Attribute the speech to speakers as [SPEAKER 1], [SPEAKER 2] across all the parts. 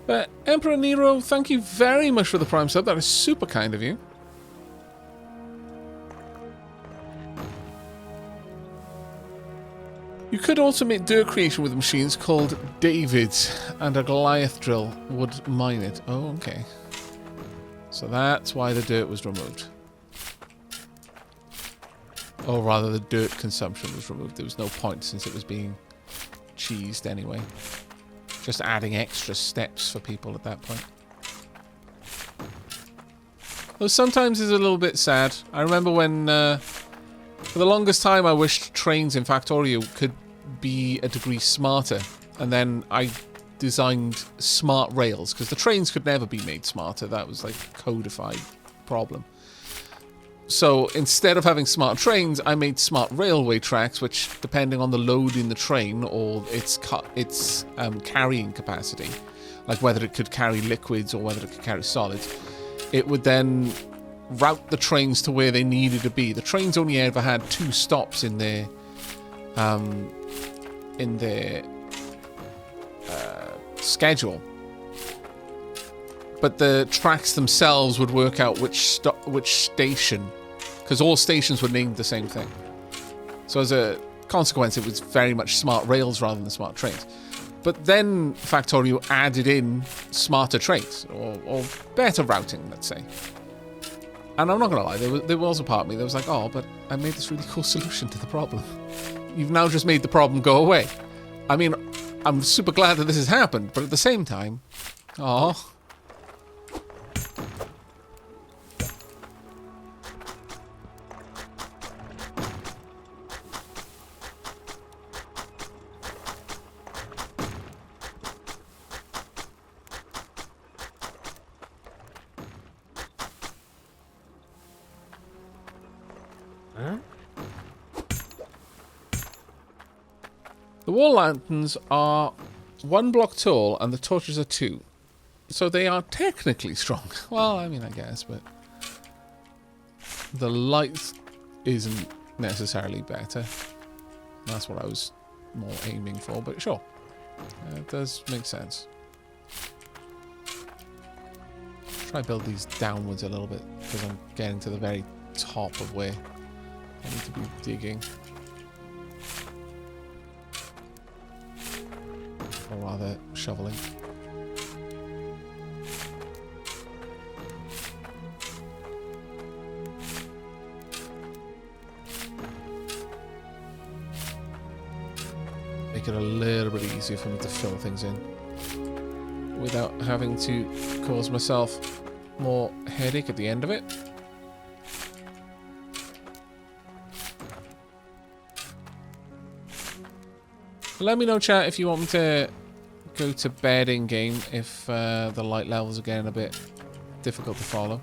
[SPEAKER 1] But Emperor Nero, thank you very much for the Prime sub. That is super kind of you. You could also make dirt creation with machines called David's, and a Goliath drill would mine it. Oh, okay. So that's why the dirt was removed. Or rather, the dirt consumption was removed. There was no point since it was being cheesed anyway. Just adding extra steps for people at that point. Though sometimes it's a little bit sad. I remember when, for the longest time, I wished trains in Factorio could be a degree smarter. And then I designed smart rails, because the trains could never be made smarter. That was like a codified problem. So instead of having smart trains, I made smart railway tracks, which, depending on the load in the train or its carrying capacity, like whether it could carry liquids or whether it could carry solids, it would then route the trains to where they needed to be. The trains only ever had 2 stops in their schedule, but the tracks themselves would work out which station, because all stations were named the same thing. So as a consequence, it was very much smart rails rather than smart trains. But then Factorio added in smarter trains, or better routing, let's say. And I'm not going to lie, there was a part of me that was like, oh, but I made this really cool solution to the problem. You've now just made the problem go away. I mean, I'm super glad that this has happened, but at the same time, oh. The wall lanterns are 1 block tall and the torches are 2. So they are technically strong. Well, I mean, I guess, but the light isn't necessarily better. That's what I was more aiming for, but sure. It does make sense. Try build these downwards a little bit, because I'm getting to the very top of where I need to be digging. Or rather, shoveling. Make it a little bit easier for me to fill things in without having to cause myself more headache at the end of it. Let me know, chat, if you want me to go to bed in game if the light levels are getting a bit difficult to follow.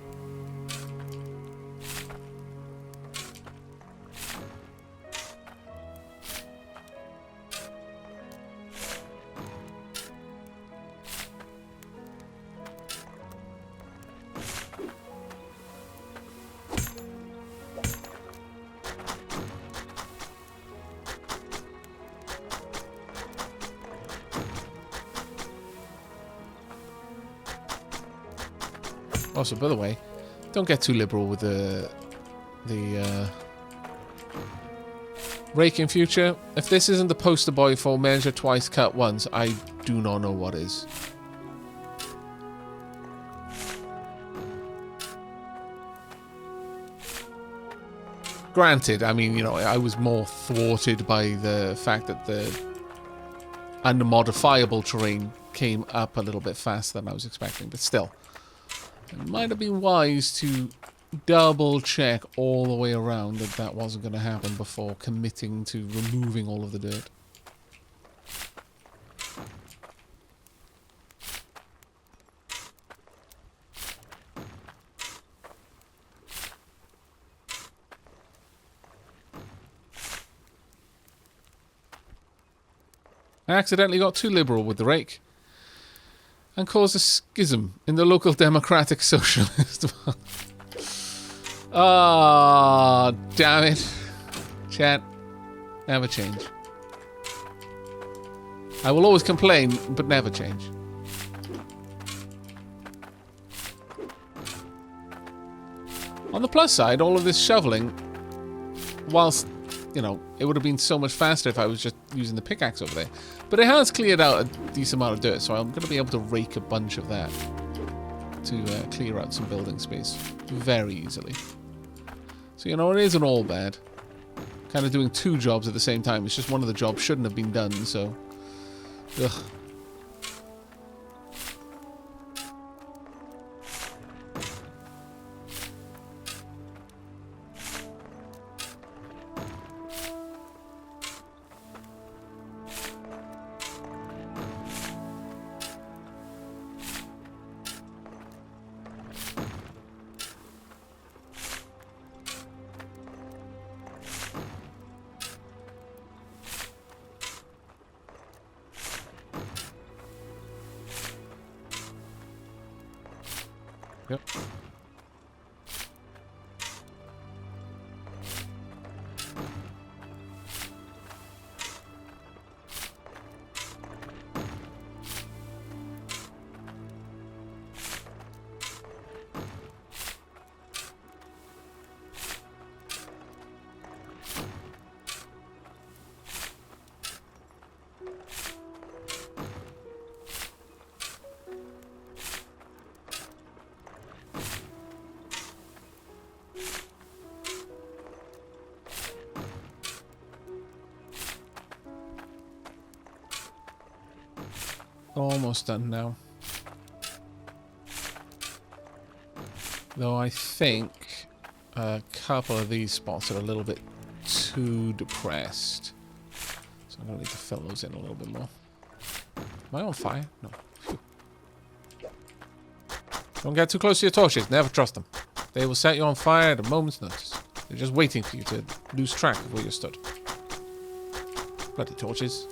[SPEAKER 1] Also, by the way, don't get too liberal with the rake in future. If this isn't the poster boy for measure twice, cut once, I do not know what is. Granted, I mean, you know, I was more thwarted by the fact that the unmodifiable terrain came up a little bit faster than I was expecting, but still. It might have been wise to double check all the way around that that wasn't going to happen before committing to removing all of the dirt. I accidentally got too liberal with the rake and caused a schism in the local Democratic Socialist. Ah, oh, damn it. Chat, never change. I will always complain, but never change. On the plus side, all of this shoveling, whilst, you know, it would have been so much faster if I was just using the pickaxe over there. But it has cleared out a decent amount of dirt, so I'm going to be able to rake a bunch of that to clear out some building space very easily. So, you know, it isn't all bad. Kind of doing two jobs at the same time. It's just one of the jobs shouldn't have been done, so... Ugh. Yep. Almost done now. Though I think a couple of these spots are a little bit too depressed. So I'm going to need to fill those in a little bit more. Am I on fire? No. Phew. Don't get too close to your torches. Never trust them. They will set you on fire at a moment's notice. They're just waiting for you to lose track of where you stood. Bloody torches.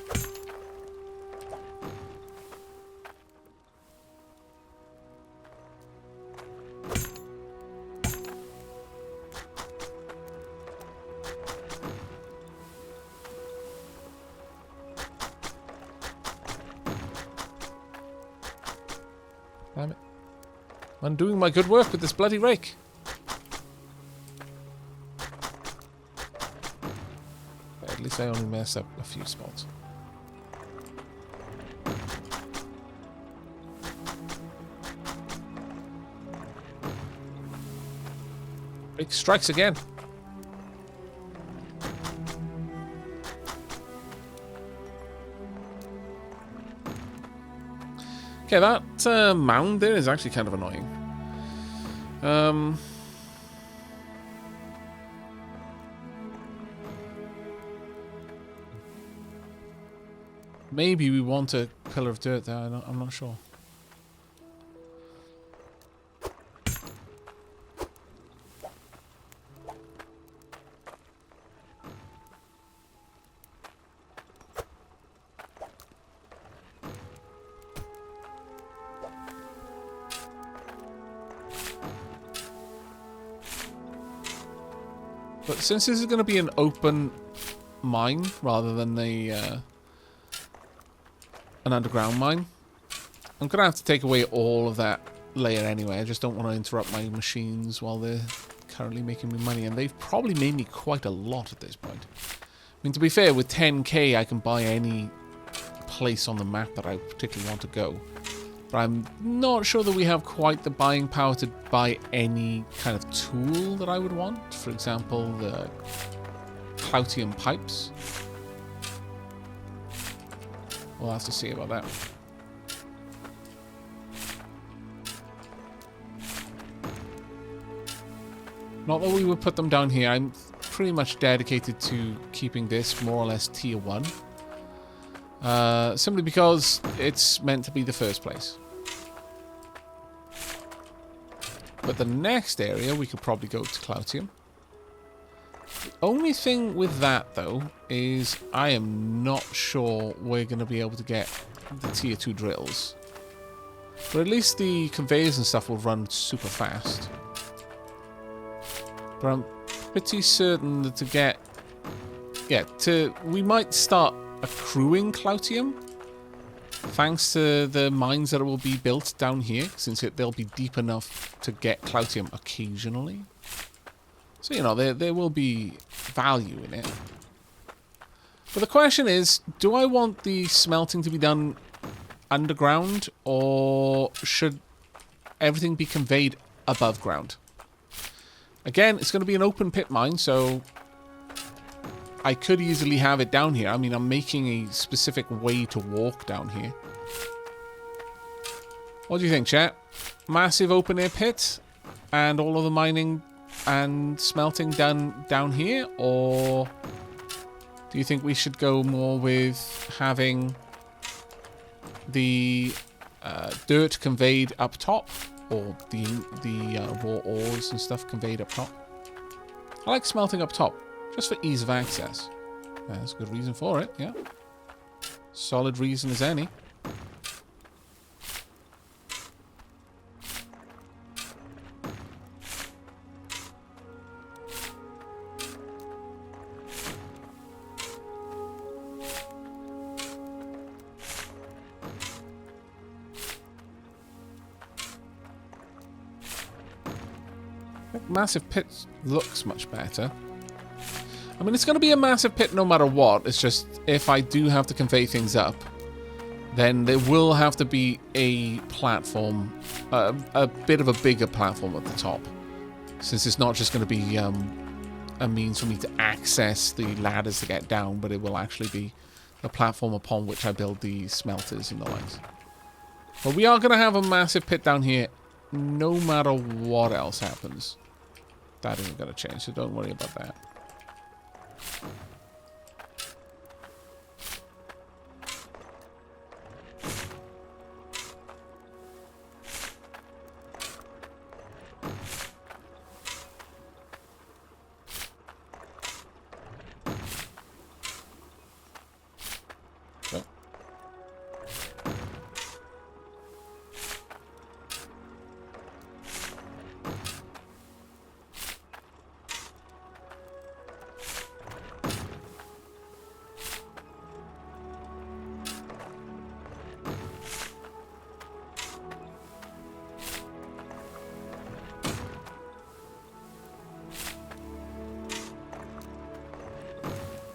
[SPEAKER 1] Damn it. I'm doing my good work with this bloody rake. At least I only messed up a few spots. Rake strikes again. Okay, that mound there is actually kind of annoying. Maybe we want a pillar of dirt there. I'm not sure. But since this is going to be an open mine rather than an underground mine, I'm going to have to take away all of that layer anyway. I just don't want to interrupt my machines while they're currently making me money. And they've probably made me quite a lot at this point. I mean, to be fair, with 10k I can buy any place on the map that I particularly want to go. But I'm not sure that we have quite the buying power to buy any kind of tool that I would want. For example, the Cloutium pipes. We'll have to see about that. Not that we would put them down here. I'm pretty much dedicated to keeping this more or less tier 1. Simply because it's meant to be the first place. But the next area, we could probably go to Cloutium. The only thing with that, though, is I am not sure we're going to be able to get the tier 2 drills. But at least the conveyors and stuff will run super fast. But I'm pretty certain that to get... Yeah, we might start accruing Cloutium. Thanks to the mines that will be built down here, since they'll be deep enough to get Cloutium occasionally. So, you know, there will be value in it. But the question is, do I want the smelting to be done underground, or should everything be conveyed above ground? Again, it's going to be an open pit mine, so I could easily have it down here. I mean, I'm making a specific way to walk down here. What do you think, chat? Massive open air pit and all of the mining and smelting done down here? Or do you think we should go more with having the dirt conveyed up top? Or the raw ores and stuff conveyed up top? I like smelting up top, just for ease of access. That's a good reason for it, yeah. Solid reason as any. Massive pit looks much better. I mean, it's going to be a massive pit no matter what. It's just, if I do have to convey things up, then there will have to be a platform, a bit of a bigger platform at the top. Since it's not just going to be a means for me to access the ladders to get down, but it will actually be the platform upon which I build the smelters and the likes. But we are going to have a massive pit down here no matter what else happens. That isn't going to change, so don't worry about that. So.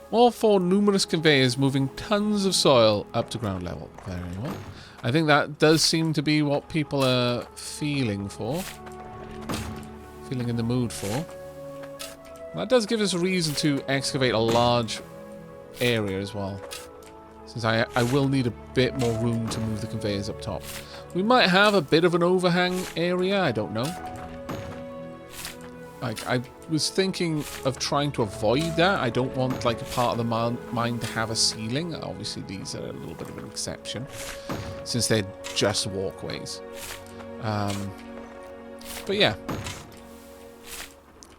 [SPEAKER 1] All four numerous conveyors moving tons of soil up to ground level. Very well. I think that does seem to be what people are feeling for. Feeling in the mood for. That does give us a reason to excavate a large area as well. Since I will need a bit more room to move the conveyors up top. We might have a bit of an overhang area, I don't know. I was thinking of trying to avoid that. I don't want like a part of the mine to have a ceiling. Obviously these are a little bit of an exception, since they're just walkways. But yeah.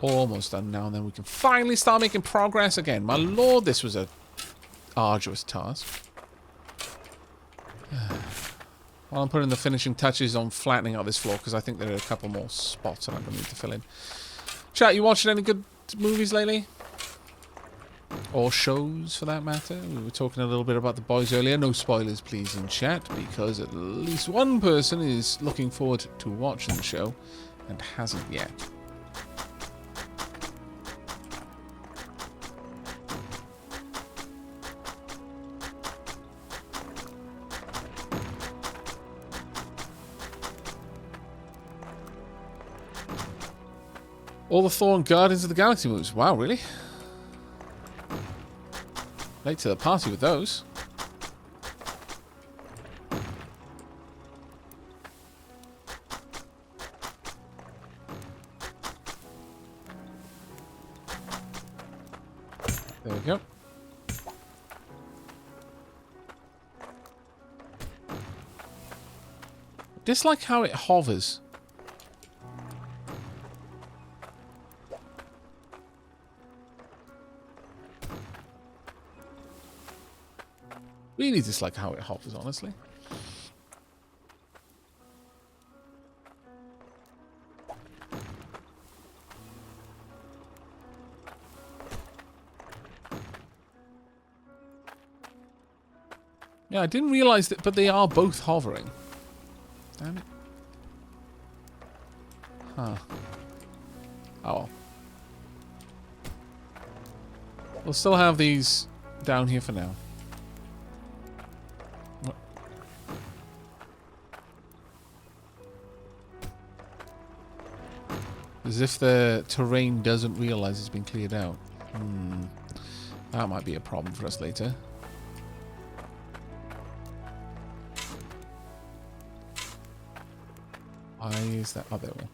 [SPEAKER 1] Almost done now, and then we can finally start making progress again. My lord, this was a arduous task. While I'm putting the finishing touches on flattening out this floor, because I think there are a couple more spots that I'm going to need to fill in. Chat, you watching any good movies lately? Or shows, for that matter? We were talking a little bit about The Boys earlier. No spoilers, please, in chat, because at least one person is looking forward to watching the show and hasn't yet. All the Thor and Guardians of the Galaxy moves. Wow, really? Late to the party with those. There we go. Dislike how it hovers. Really dislike how it hovers, honestly. Yeah, I didn't realize that, but they are both hovering. Damn it. Huh. Oh well. We'll still have these down here for now. What? As if the terrain doesn't realize it's been cleared out. That might be a problem for us later. Why is that? Oh, there we go.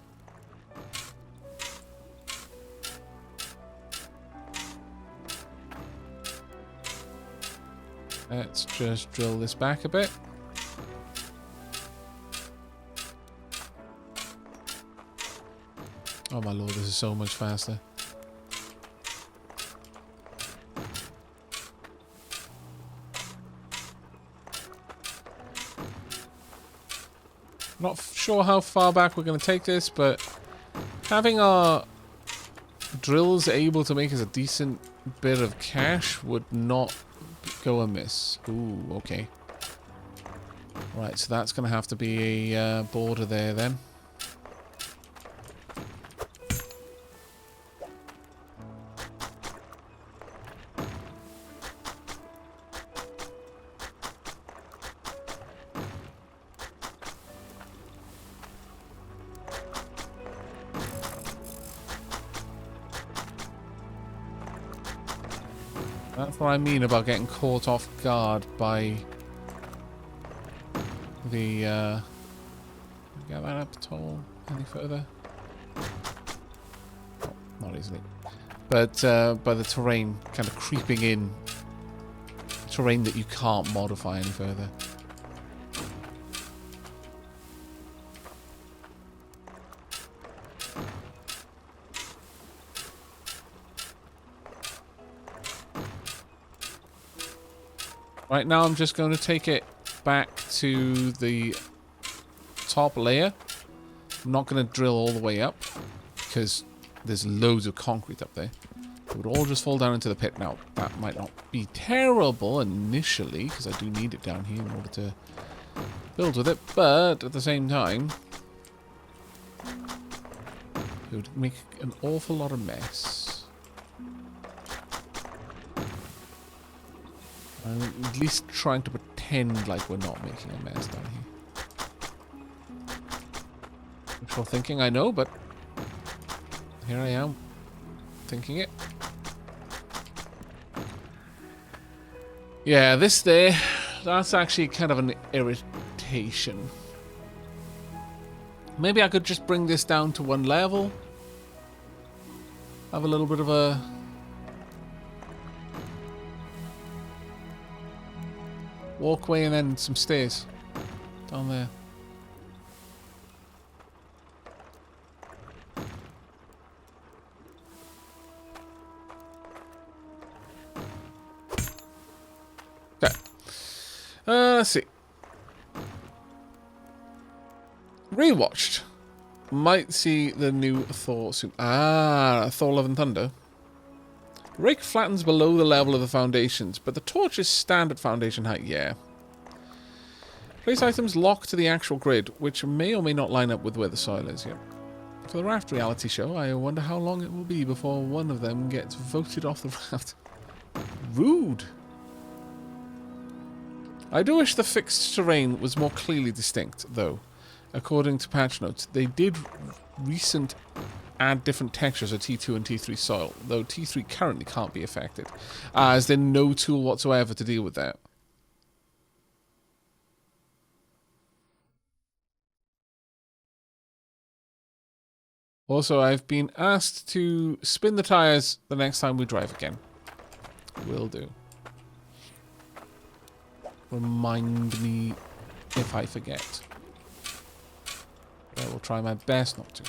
[SPEAKER 1] Let's just drill this back a bit. Oh my lord, this is so much faster. Not sure how far back we're going to take this, but having our drills able to make us a decent bit of cash would not go amiss. Ooh, okay. Right, so that's going to have to be a border there then. That's what I mean about getting caught off guard by the, get that up at all any further? Oh, not easily. But, by the terrain kind of creeping in. Terrain that you can't modify any further. Right now I'm just going to take it back to the top layer. I'm not going to drill all the way up because there's loads of concrete up there. It would all just fall down into the pit. Now, that might not be terrible initially because I do need it down here in order to build with it, but at the same time it would make an awful lot of mess. I'm at least trying to pretend like we're not making a mess down here. Wishful thinking, I know, but here I am, thinking it. Yeah, this there, that's actually kind of an irritation. Maybe I could just bring this down to one level. Have a little bit of a walkway and then some stairs down there. Okay. Let's see. Rewatched. Might see the new Thor soon. Ah, Thor Love and Thunder. Rake flattens below the level of the foundations, but the torches stand at foundation height, yeah. Place items locked to the actual grid, which may or may not line up with where the soil is, yeah. For the raft reality show, I wonder how long it will be before one of them gets voted off the raft. Rude! I do wish the fixed terrain was more clearly distinct, though. According to patch notes, they did recent add different textures of T2 and T3 soil, though T3 currently can't be affected, as there's no tool whatsoever to deal with that. Also, I've been asked to spin the tires the next time we drive again. Will do. Remind me if I forget. I will try my best not to.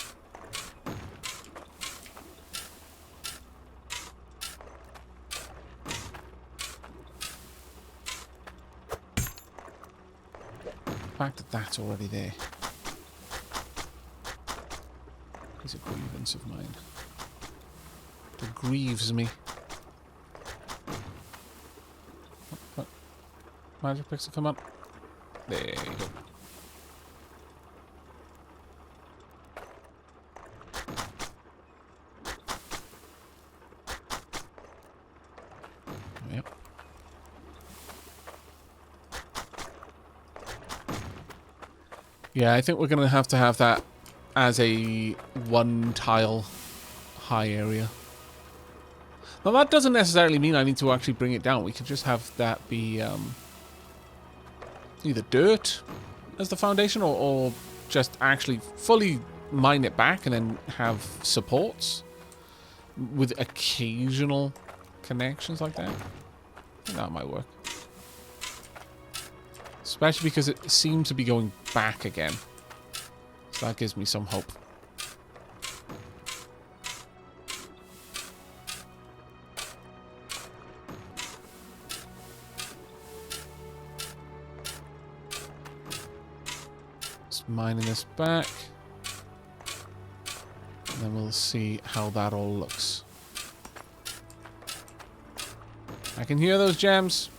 [SPEAKER 1] The fact that that's already there is a grievance of mine. It grieves me. What? Magic pixel, come on. There you go. Yeah, I think we're going to have that as a one tile high area. Now that doesn't necessarily mean I need to actually bring it down. We could just have that be either dirt as the foundation or just actually fully mine it back and then have supports with occasional connections like that. I think that might work. Especially because it seems to be going back again. So that gives me some hope. Just mining this back. And then we'll see how that all looks. I can hear those gems.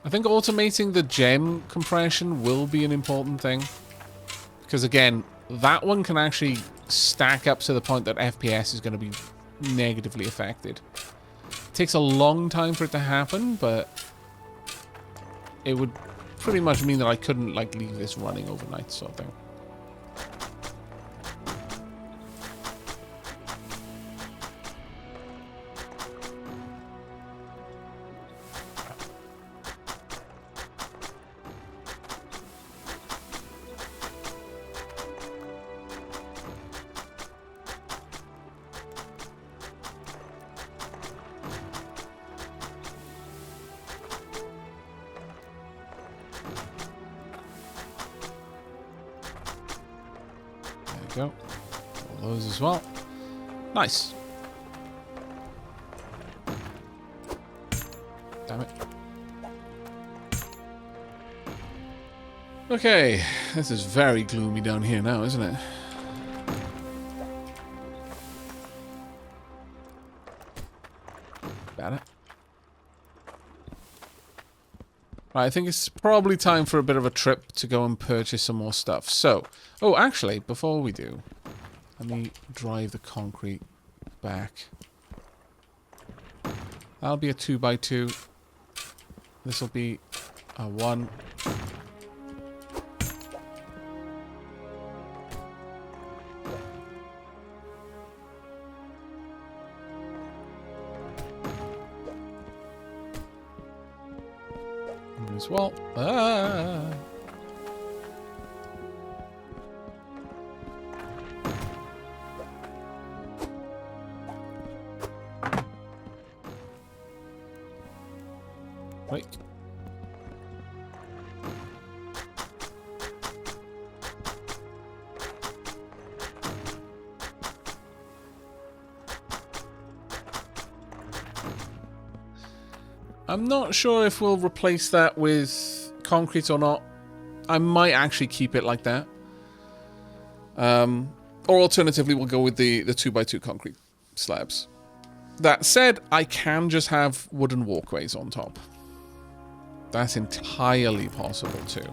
[SPEAKER 1] I think automating the gem compression will be an important thing. Because again, that one can actually stack up to the point that FPS is going to be negatively affected. It takes a long time for it to happen, but it would pretty much mean that I couldn't like leave this running overnight sort of thing. Go. All those as well. Nice. Damn it. Okay, this is very gloomy down here now, isn't it? Got it. Right, I think it's probably time for a bit of a trip to go and purchase some more stuff. So, oh, actually, before we do, let me drive the concrete back. That'll be a 2x2. This will be a 1. As well. Wait. I'm not sure if we'll replace that with concrete or not. I might actually keep it like that. Or alternatively, we'll go with the 2x2 concrete slabs. That said, I can just have wooden walkways on top. That's entirely possible too.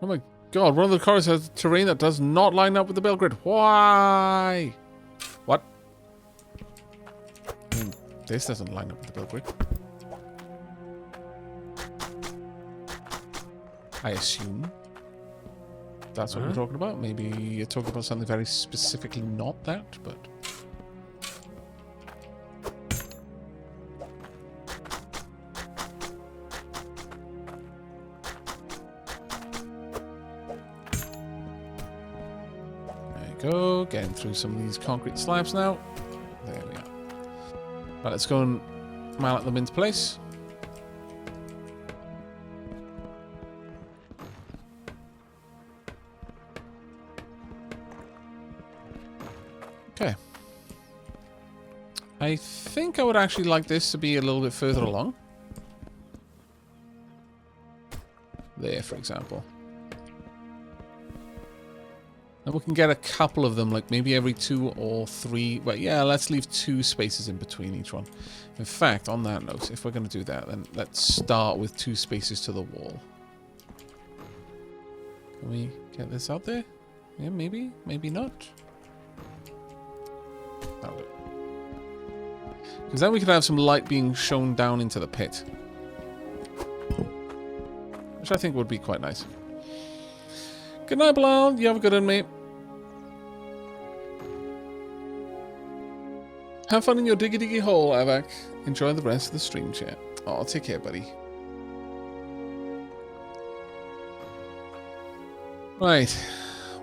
[SPEAKER 1] Oh my god, one of the cars has terrain that does not line up with the build grid. Why? What? I mean, this doesn't line up with the build grid. I assume that's what we're talking about. Maybe you're talking about something very specifically not that, but... Go, getting through some of these concrete slabs now. There we are. Right, let's go and mallet them into place. Okay. I think I would actually like this to be a little bit further along. There, for example. And we can get a couple of them, like maybe every 2 or 3. But yeah, let's leave 2 spaces in between each one. In fact, on that note, if we're going to do that, then let's start with 2 spaces to the wall. Can we get this out there? Yeah, maybe. Maybe not. That'll do. Because then we could have some light being shown down into the pit. Which I think would be quite nice. Good night, Bilal. You have a good one, mate. Have fun in your diggy hole, Aavak. Enjoy the rest of the stream, chat. Oh, take care, buddy. Right.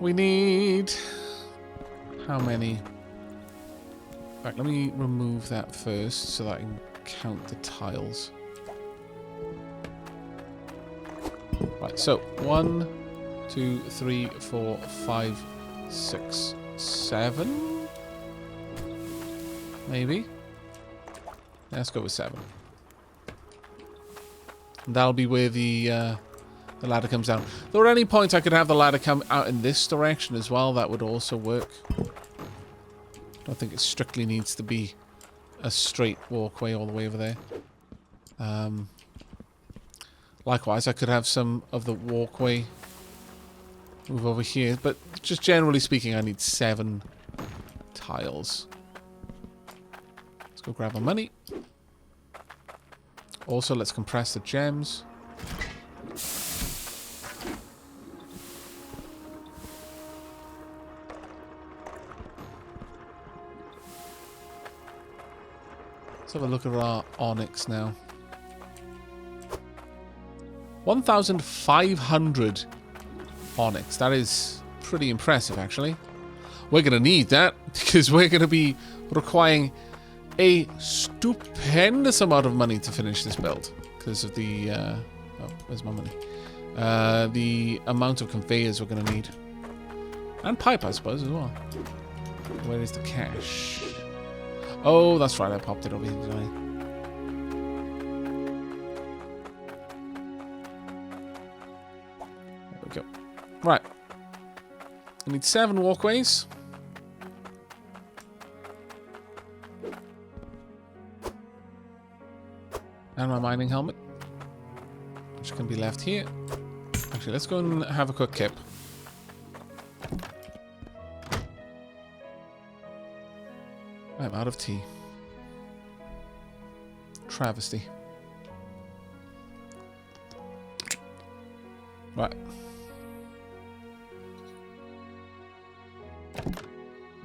[SPEAKER 1] We need... How many? In fact, let me remove that first so that I can count the tiles. Right, so 1, 2, 3, 4, 5, 6, 7. Maybe. Let's go with 7. And that'll be where the ladder comes down. Though at any point I could have the ladder come out in this direction as well. That would also work. I don't think it strictly needs to be a straight walkway all the way over there. Likewise, I could have some of the walkway move over here. But just generally speaking, I need 7 tiles. Let's go grab my money. Also, let's compress the gems. Let's have a look at our onyx now. 1,500 onyx. That is pretty impressive, actually. We're going to need that because we're going to be requiring a stupendous amount of money to finish this build because of the... oh, where's my money? The amount of conveyors we're going to need. And pipe, I suppose, as well. Where is the cash? Oh, that's right. I popped it over here, didn't I? There we go. Right. I need 7 walkways. And my mining helmet. Which can be left here. Actually, let's go and have a quick kip. I'm out of tea. Travesty. Right.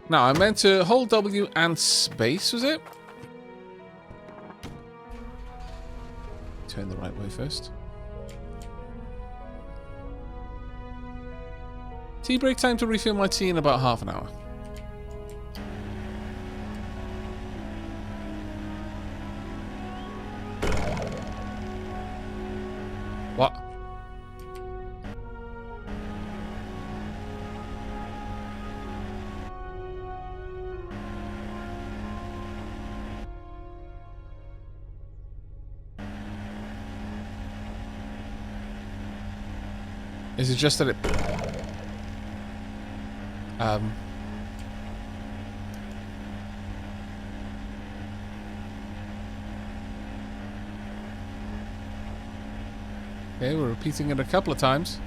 [SPEAKER 1] Now, I meant to hold W and space, was it? Turn the right way first. Tea break time to refill my tea in about half an hour. What? Is it just that it... Okay, we're repeating it a couple of times.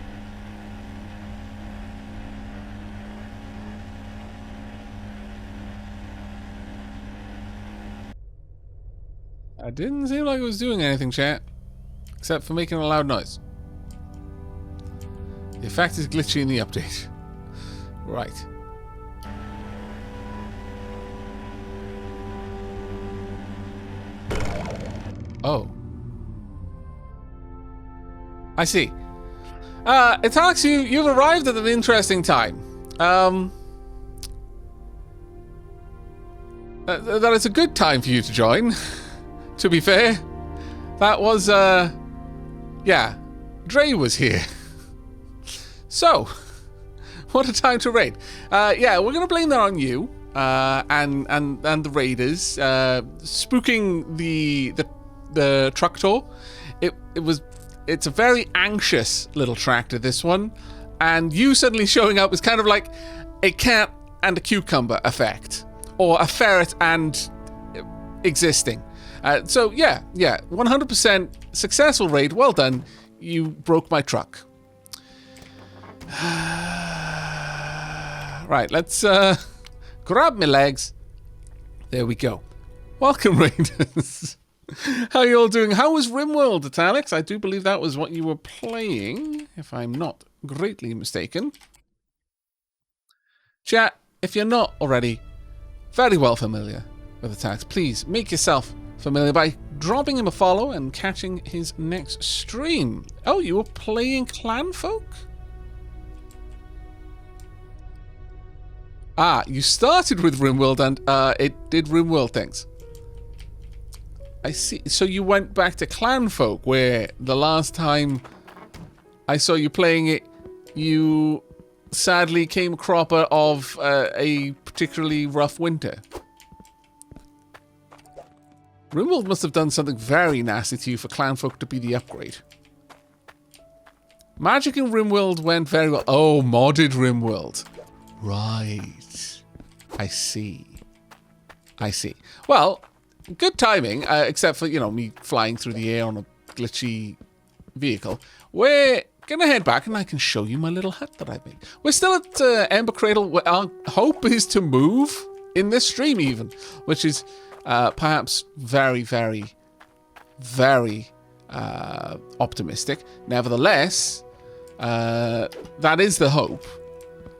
[SPEAKER 1] It didn't seem like it was doing anything, chat. Except for making a loud noise. The effect is glitchy in the update. Right. Oh. I see. It's Alex, you've arrived at an interesting time. That is a good time for you to join. To be fair. That was, yeah. Dre was here. So, what a time to raid. Yeah, we're going to blame that on you. And the raiders. Spooking the truck tour. It's a very anxious little tractor, this one. And you suddenly showing up is kind of like a cat and a cucumber effect. Or a ferret and existing. So, yeah. 100% successful raid. Well done. You broke my truck. Right, let's grab my legs. There we go. Welcome, Raiders. How are you all doing? How was RimWorld, Alex? I do believe that was what you were playing, if I'm not greatly mistaken. Chat, if you're not already very well familiar with Attacks, please make yourself familiar by dropping him a follow and catching his next stream. Oh, you were playing Clanfolk? Ah, you started with RimWorld and it did RimWorld things. I see. So you went back to Clanfolk, where the last time I saw you playing it, you sadly came a cropper of a particularly rough winter. RimWorld must have done something very nasty to you for Clanfolk to be the upgrade. Magic in RimWorld went very well. Oh, modded RimWorld. Right. I see. I see. Well, good timing, except for, you know, me flying through the air on a glitchy vehicle. We're gonna head back and I can show you my little hut that I made. We're still at Ember Cradle, where our hope is to move in this stream even, which is perhaps very, very, very optimistic. Nevertheless, that is the hope.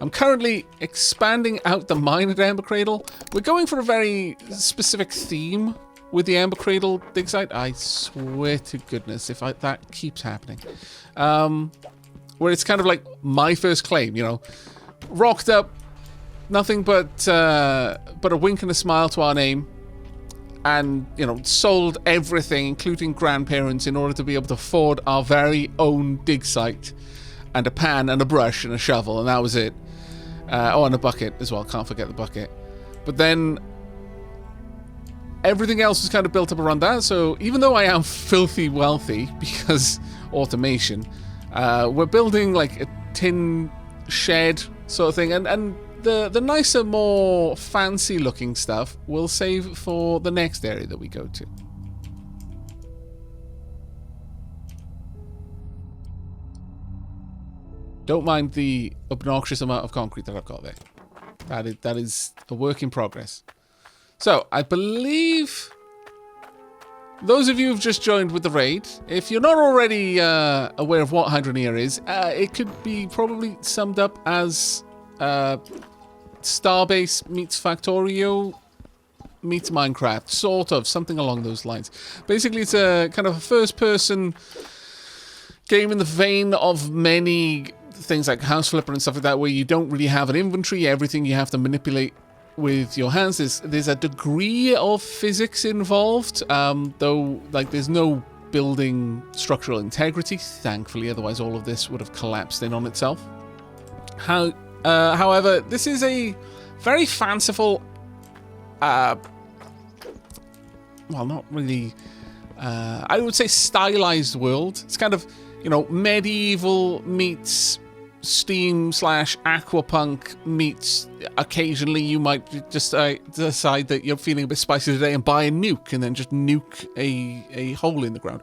[SPEAKER 1] I'm currently expanding out the mine at Ember Cradle. We're going for a very specific theme with the Ember Cradle dig site. I swear to goodness if that keeps happening. Where it's kind of like my first claim, you know. Rocked up, nothing but a wink and a smile to our name. And, you know, sold everything, including grandparents, in order to be able to afford our very own dig site. And a pan and a brush and a shovel, and that was it. Oh, and a bucket as well. Can't forget the bucket. But then everything else was kind of built up around that. So even though I am filthy wealthy because automation, we're building like a tin shed sort of thing. And the nicer, more fancy looking stuff we'll save for the next area that we go to. Don't mind the obnoxious amount of concrete that I've got there. That is a work in progress. So, I believe those of you who've just joined with the raid, if you're not already aware of what Hydroneer is, it could be probably summed up as Starbase meets Factorio meets Minecraft. Sort of, something along those lines. Basically, it's a kind of a first-person game in the vein of many things like House Flipper and stuff like that, where you don't really have an inventory. Everything you have to manipulate with your hands. There's a degree of physics involved, though, like, there's no building structural integrity, thankfully, otherwise all of this would have collapsed in on itself. However, this is a very fanciful, well, not really, I would say stylized world. It's kind of, you know, medieval meets Steam / aquapunk meets occasionally you might just decide that you're feeling a bit spicy today and buy a nuke and then just nuke a hole in the ground.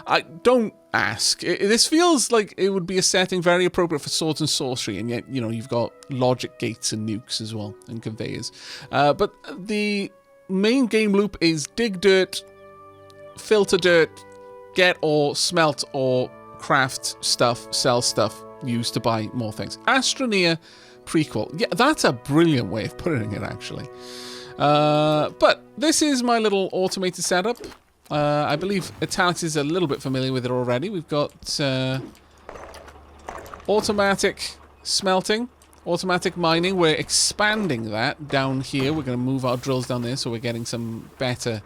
[SPEAKER 1] I don't ask. This feels like it would be a setting very appropriate for swords and sorcery, and yet, you know, you've got logic gates and nukes as well, and conveyors. But the main game loop is dig dirt, filter dirt, get ore, smelt ore, craft stuff, sell stuff, used to buy more things. Hydroneer prequel. Yeah, that's a brilliant way of putting it, actually. But this is my little automated setup. I believe Alex is a little bit familiar with it already. We've got automatic smelting, automatic mining. We're expanding that down here. We're going to move our drills down there, so we're getting some better...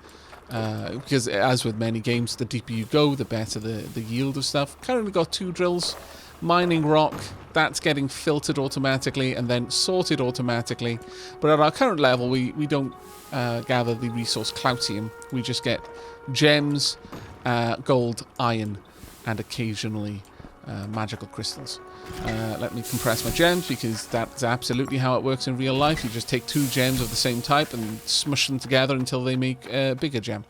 [SPEAKER 1] because as with many games, the deeper you go, the better the yield of stuff. Currently got 2 drills. Mining rock, that's getting filtered automatically and then sorted automatically. But at our current level, we don't gather the resource Cloutium. We just get gems, gold, iron, and occasionally magical crystals. Let me compress my gems, because that's absolutely how it works in real life. You just take 2 gems of the same type and smush them together until they make a bigger gem.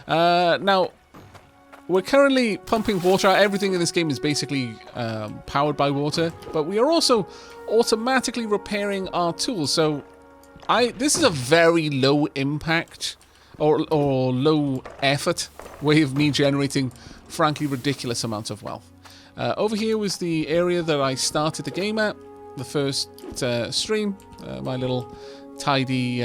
[SPEAKER 1] Now, we're currently pumping water out. Everything in this game is basically powered by water, but we are also automatically repairing our tools. So this is a very low impact or low effort way of me generating, frankly, ridiculous amounts of wealth. Over here was the area that I started the game at, the first stream, my little tidy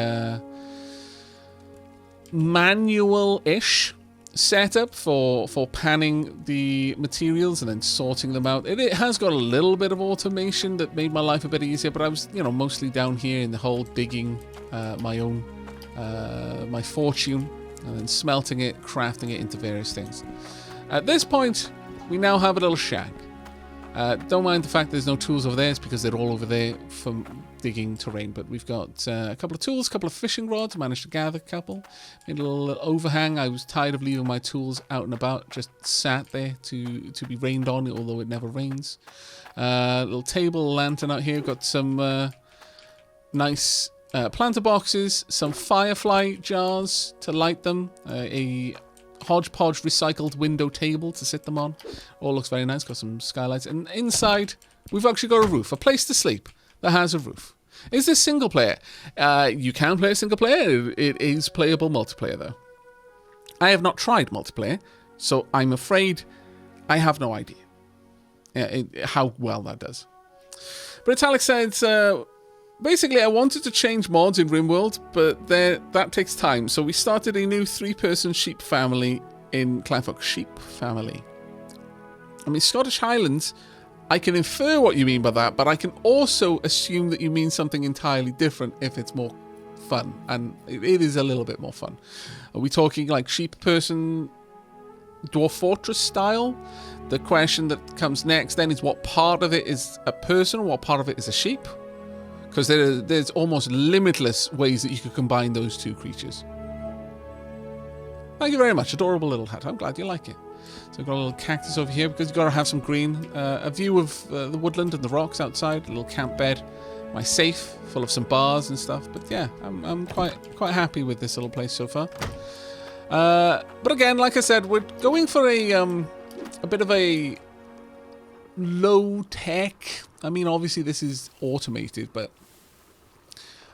[SPEAKER 1] manual-ish setup for panning the materials and then sorting them out. It has got a little bit of automation that made my life a bit easier, but I was, mostly down here in the hole digging my fortune and then smelting it, crafting it into various things. At this point, we now have a little shack. Don't mind the fact there's no tools over there. It's because they're all over there for digging terrain. But we've got a couple of tools, a couple of fishing rods. Managed to gather a couple. Made a little overhang. I was tired of leaving my tools out and about. Just sat there to be rained on, although it never rains. Little table lantern out here. Got some nice planter boxes. Some firefly jars to light them. A hodgepodge recycled window table to sit them on. All looks very nice. Got some skylights. And inside, we've actually got a roof. A place to sleep that has a roof. Is this single player? You can play a single player. It is playable multiplayer, though. I have not tried multiplayer, so I'm afraid I have no idea how well that does. But Alex said, basically, I wanted to change mods in RimWorld, but that takes time. So we started a new 3-person sheep family in Clanfolk. Sheep family. I mean, Scottish Highlands, I can infer what you mean by that, but I can also assume that you mean something entirely different if it's more fun. And it is a little bit more fun. Are we talking like sheep person, Dwarf Fortress style? The question that comes next then is what part of it is a person, what part of it is a sheep? Because there's almost limitless ways that you could combine those two creatures. Thank you very much. Adorable little hut. I'm glad you like it. So I've got a little cactus over here because you've got to have some green. A view of the woodland and the rocks outside. A little camp bed. My safe full of some bars and stuff. But yeah, I'm quite happy with this little place so far. But again, like I said, we're going for a bit of a low tech. I mean, obviously this is automated, but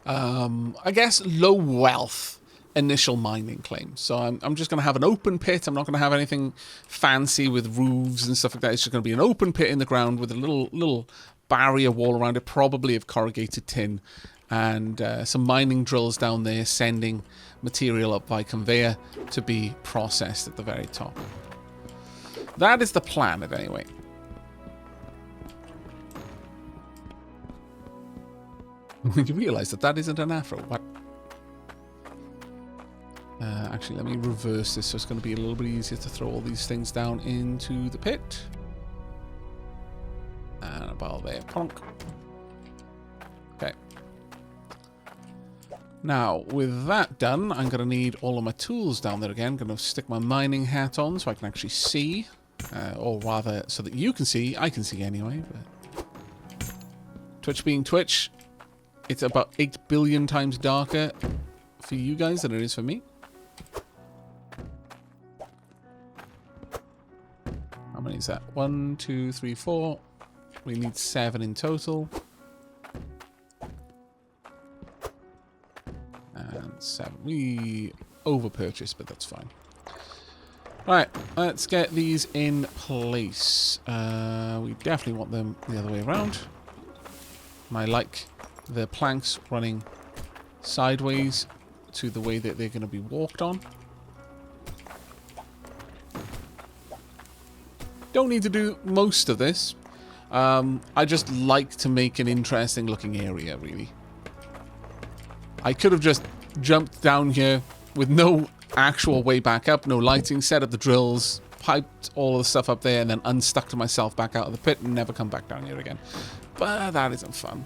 [SPEAKER 1] I guess low wealth initial mining claim. So I'm just going to have an open pit. I'm not going to have anything fancy with roofs and stuff like that. It's just going to be an open pit in the ground with a little barrier wall around it, probably of corrugated tin, and some mining drills down there sending material up by conveyor to be processed at the very top. That is the plan, at any rate. You realise that isn't an afro. What? Actually, let me reverse this so it's going to be a little bit easier to throw all these things down into the pit. And about there. Plonk. Okay. Now, with that done, I'm going to need all of my tools down there again. I'm going to stick my mining hat on so I can actually see. Or rather, so that you can see. I can see anyway. But Twitch being Twitch, it's about 8 billion times darker for you guys than it is for me. How many is that? 1, 2, 3, 4. We need 7 in total. And 7. We over-purchased, but that's fine. Alright, let's get these in place. We definitely want them the other way around. I like the planks running sideways to the way that they're going to be walked on. Don't need to do most of this. I just like to make an interesting looking area, really. I could have just jumped down here with no actual way back up, no lighting, set up the drills, piped all the stuff up there, and then unstuck to myself back out of the pit and never come back down here again. But that isn't fun.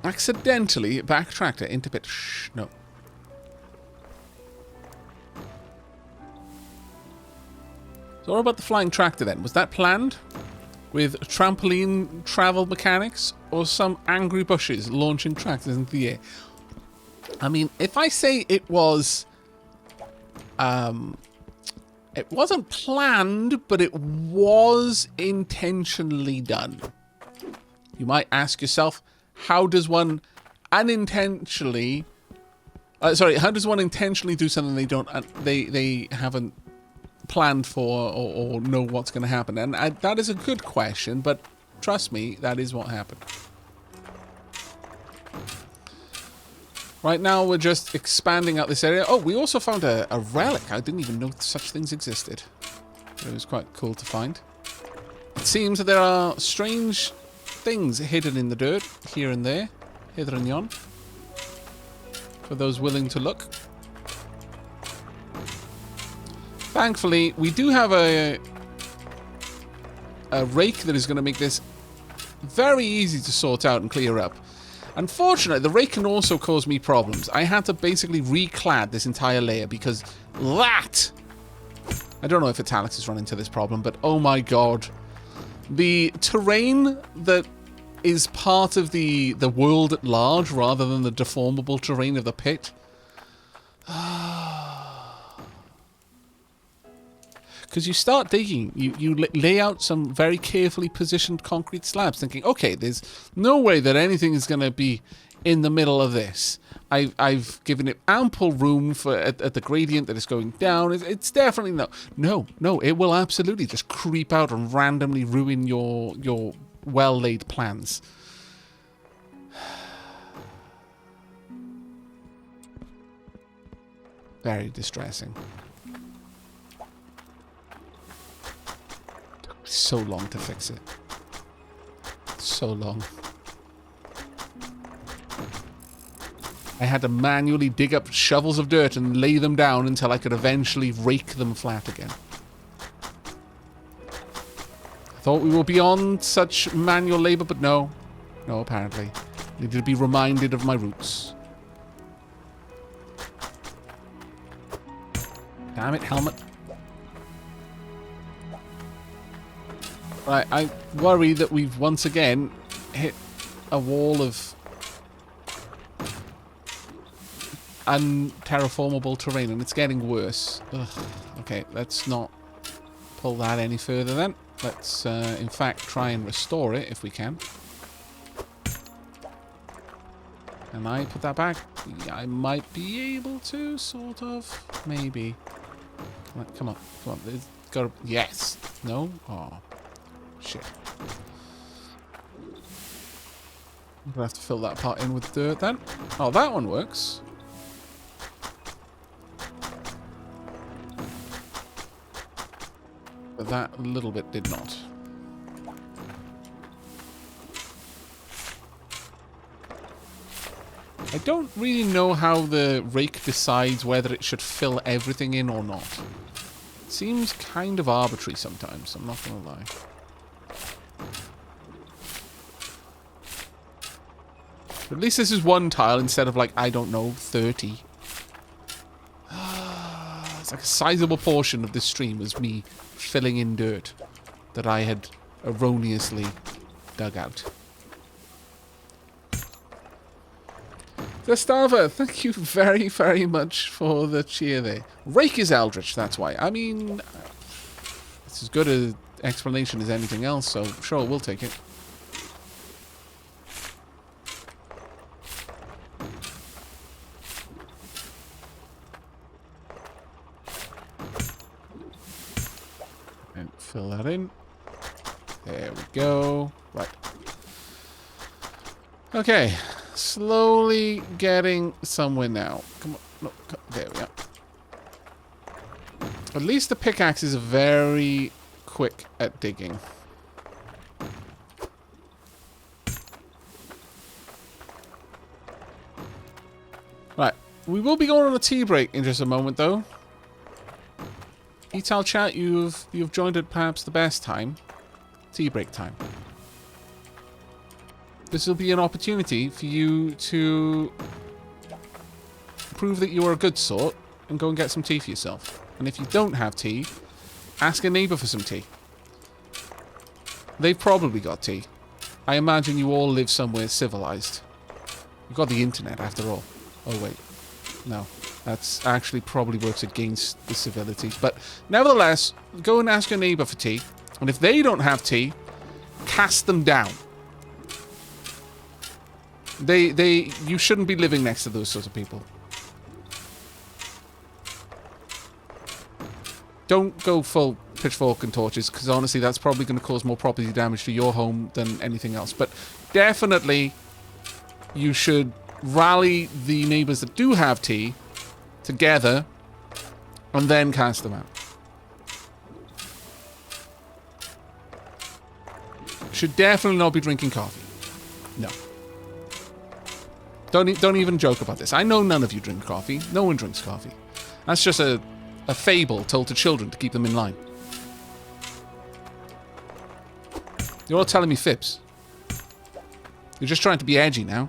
[SPEAKER 1] Accidentally backtracked it into pit. Shh, no. So what about the flying tractor then? Was that planned with trampoline travel mechanics? or some angry bushes launching tractors into the air. I mean, if I say it was... it wasn't planned, but it was intentionally done. You might ask yourself, how does one unintentionally... how does one intentionally do something they haven't planned for or know what's going to happen? And that is a good question, but trust me, that is what happened. Right now, we're just expanding out this area. Oh, we also found a relic. I didn't even know such things existed. It was quite cool to find. It seems that there are strange things hidden in the dirt, here and there, hither and yon, for those willing to look. Thankfully, we do have a rake that is going to make this very easy to sort out and clear up. Unfortunately, the rake can also cause me problems. I had to basically reclad this entire layer because that... I don't know if Italics has run into this problem, but oh my god. The terrain that is part of the world at large rather than the deformable terrain of the pit. Because you start digging, you lay out some very carefully positioned concrete slabs, thinking, okay, there's no way that anything is going to be in the middle of this. I've given it ample room for at the gradient that it's going down. It's definitely no. It will absolutely just creep out and randomly ruin your well-laid plans. Very distressing. So long to fix it. So long. I had to manually dig up shovels of dirt and lay them down until I could eventually rake them flat again. I thought we were beyond such manual labor, but no. No, apparently. Needed to be reminded of my roots. Damn it, helmet. Right, I worry that we've once again hit a wall of unterraformable terrain, and it's getting worse. Ugh. Okay, let's not pull that any further then. Let's, in fact, try and restore it if we can. Can I put that back? Yeah, I might be able to, sort of. Maybe. Come on. It's gotta... Yes! No? Oh. Shit. I'm gonna have to fill that part in with dirt then. Oh, that one works. But that little bit did not. I don't really know how the rake decides whether it should fill everything in or not. It seems kind of arbitrary sometimes, I'm not gonna lie. But at least this is one tile instead of, like, I don't know, 30. It's like a sizable portion of this stream was me filling in dirt that I had erroneously dug out. Gustava, thank you very, very much for the cheer there. Rake is eldritch, that's why. I mean, it's as good an explanation as anything else, so sure, we'll take it. And fill that in. There we go. Right. Okay. Slowly getting somewhere now. Come on. No, there we are. At least the pickaxes are very quick at digging. Right. We will be going on a tea break in just a moment, though. Etal chat, you've joined at perhaps the best time. Tea break time. This will be an opportunity for you to prove that you're a good sort and go and get some tea for yourself. And if you don't have tea, ask a neighbour for some tea. They've probably got tea. I imagine you all live somewhere civilized. You've got the internet, after all. Oh, wait. No. That's actually probably works against the civility. But nevertheless, go and ask your neighbour for tea. And if they don't have tea, cast them down. You shouldn't be living next to those sorts of people. Don't go full pitchfork and torches, because honestly, that's probably going to cause more property damage to your home than anything else. But definitely, you should rally the neighbours that do have tea together and then cast them out. Should definitely not be drinking coffee. No. Don't even joke about this. I know none of you drink coffee. No one drinks coffee. That's just a fable told to children to keep them in line. You're all telling me fibs. You're just trying to be edgy now.